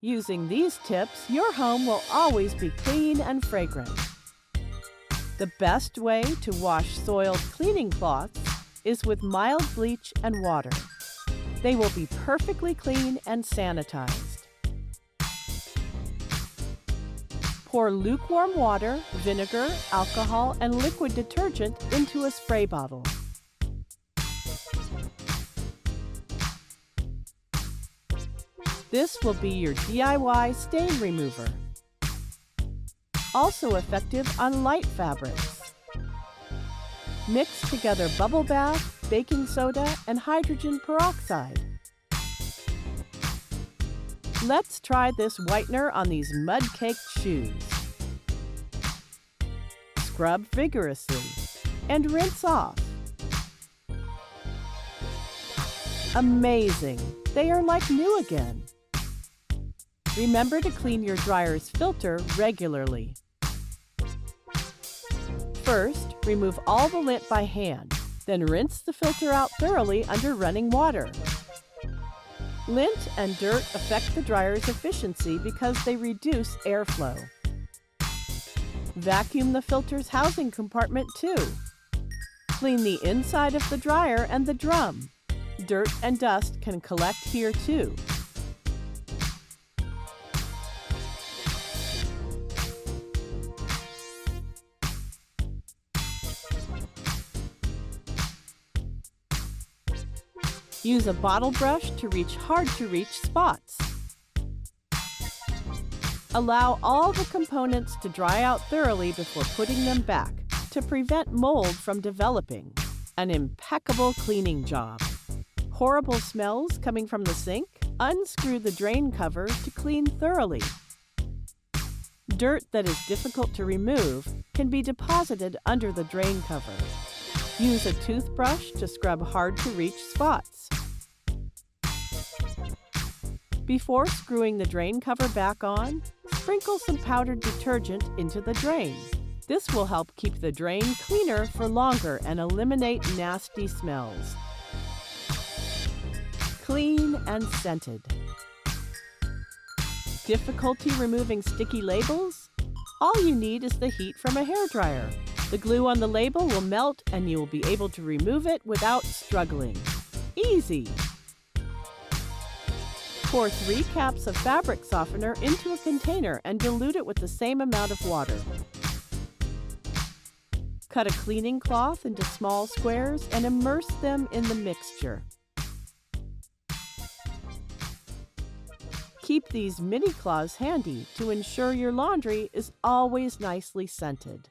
Using these tips, your home will always be clean and fragrant. The best way to wash soiled cleaning cloths is with mild bleach and water. They will be perfectly clean and sanitized. Pour lukewarm water, vinegar, alcohol, and liquid detergent into a spray bottle. This will be your DIY stain remover. Also effective on light fabrics. Mix together bubble bath, baking soda, and hydrogen peroxide. Let's try this whitener on these mud-caked shoes. Scrub vigorously and rinse off. Amazing! They are like new again. Remember to clean your dryer's filter regularly. First, remove all the lint by hand, then rinse the filter out thoroughly under running water. Lint and dirt affect the dryer's efficiency because they reduce airflow. Vacuum the filter's housing compartment too. Clean the inside of the dryer and the drum. Dirt and dust can collect here too. Use a bottle brush to reach hard-to-reach spots. Allow all the components to dry out thoroughly before putting them back to prevent mold from developing. An impeccable cleaning job. Horrible smells coming from the sink? Unscrew the drain cover to clean thoroughly. Dirt that is difficult to remove can be deposited under the drain cover. Use a toothbrush to scrub hard-to-reach spots. Before screwing the drain cover back on, sprinkle some powdered detergent into the drain. This will help keep the drain cleaner for longer and eliminate nasty smells. Clean and scented. Difficulty removing sticky labels? All you need is the heat from a hairdryer. The glue on the label will melt and you will be able to remove it without struggling. Easy! Pour 3 caps of fabric softener into a container and dilute it with the same amount of water. Cut a cleaning cloth into small squares and immerse them in the mixture. Keep these mini cloths handy to ensure your laundry is always nicely scented.